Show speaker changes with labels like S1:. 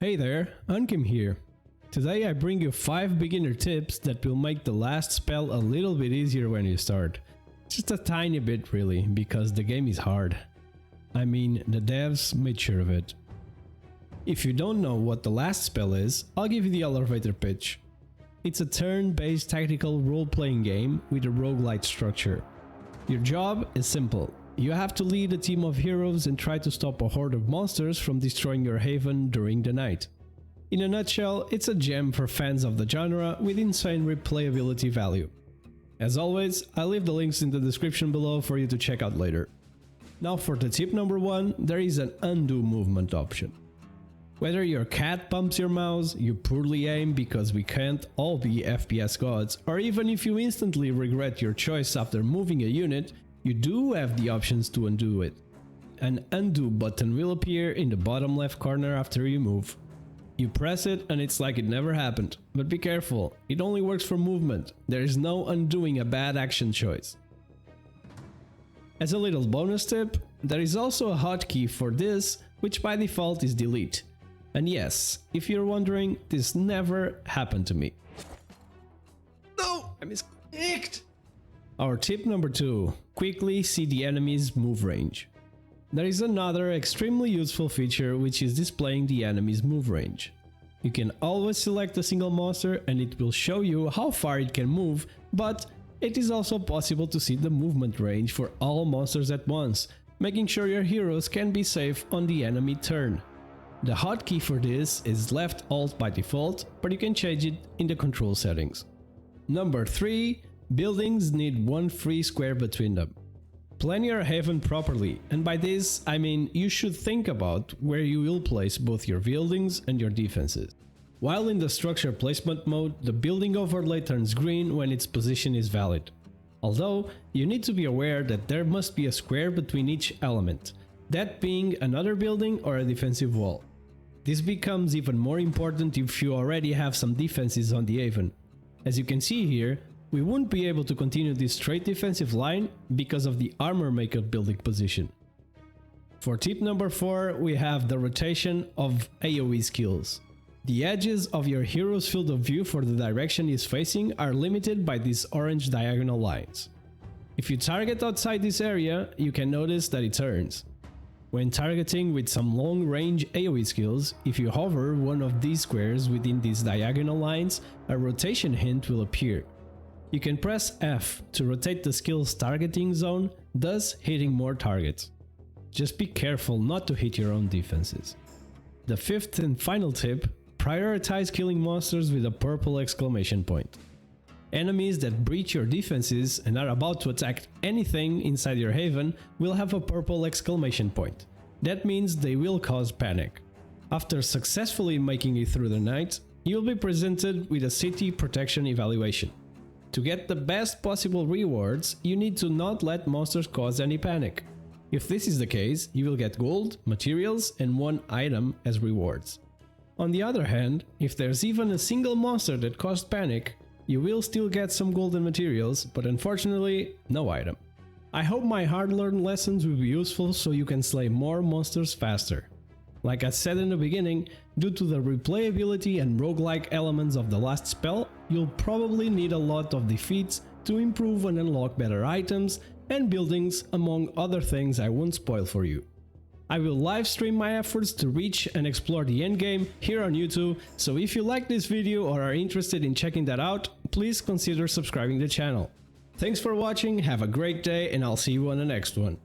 S1: Hey there, Unkim here. Today I bring you 5 beginner tips that will make the last spell a little bit easier when you start. Just a tiny bit really, because the game is hard. I mean, the devs made sure of it. If you don't know what the last spell is, I'll give you the elevator pitch. It's a turn-based tactical role-playing game with a roguelite structure. Your job is simple. You have to lead a team of heroes and try to stop a horde of monsters from destroying your haven during the night. In a nutshell, it's a gem for fans of the genre with insane replayability value. As always, I'll leave the links in the description below for you to check out later. Now for the tip number 1, there is an undo movement option. Whether your cat bumps your mouse, you poorly aim because we can't all be FPS gods, or even if you instantly regret your choice after moving a unit, you do have the options to undo it. An undo button will appear in the bottom left corner after you move. You press it and it's like it never happened, but be careful, it only works for movement, there is no undoing a bad action choice. As a little bonus tip, there is also a hotkey for this, which by default is delete. And yes, if you're wondering, this never happened to me. No, I misclicked! Our tip number 2, quickly see the enemy's move range. There is another extremely useful feature which is displaying the enemy's move range. You can always select a single monster and it will show you how far it can move, but it is also possible to see the movement range for all monsters at once, making sure your heroes can be safe on the enemy turn. The hotkey for this is left alt by default, but you can change it in the control settings. Number 3. Buildings need one free square between them. Plan your haven properly, and by this I mean you should think about where you will place both your buildings and your defenses. While in the structure placement mode, the building overlay turns green when its position is valid. Although, you need to be aware that there must be a square between each element, that being another building or a defensive wall. This becomes even more important if you already have some defenses on the haven. As you can see here, we won't be able to continue this straight defensive line because of the armor maker building position. For tip number 4, we have the rotation of AoE skills. The edges of your hero's field of view for the direction he's facing are limited by these orange diagonal lines. If you target outside this area, you can notice that it turns. When targeting with some long-range AoE skills, if you hover one of these squares within these diagonal lines, a rotation hint will appear. You can press F to rotate the skill's targeting zone, thus hitting more targets. Just be careful not to hit your own defenses. The 5th and final tip, prioritize killing monsters with a purple exclamation point. Enemies that breach your defenses and are about to attack anything inside your haven will have a purple exclamation point. That means they will cause panic. After successfully making it through the night, you'll be presented with a city protection evaluation. To get the best possible rewards, you need to not let monsters cause any panic. If this is the case, you will get gold, materials, and 1 item as rewards. On the other hand, if there's even a single monster that caused panic, you will still get some gold and materials, but unfortunately, no item. I hope my hard-learned lessons will be useful so you can slay more monsters faster. Like I said in the beginning, due to the replayability and roguelike elements of the last spell, you'll probably need a lot of defeats to improve and unlock better items and buildings, among other things I won't spoil for you. I will live stream my efforts to reach and explore the endgame here on YouTube, so if you like this video or are interested in checking that out, please consider subscribing to the channel. Thanks for watching, have a great day, and I'll see you on the next one.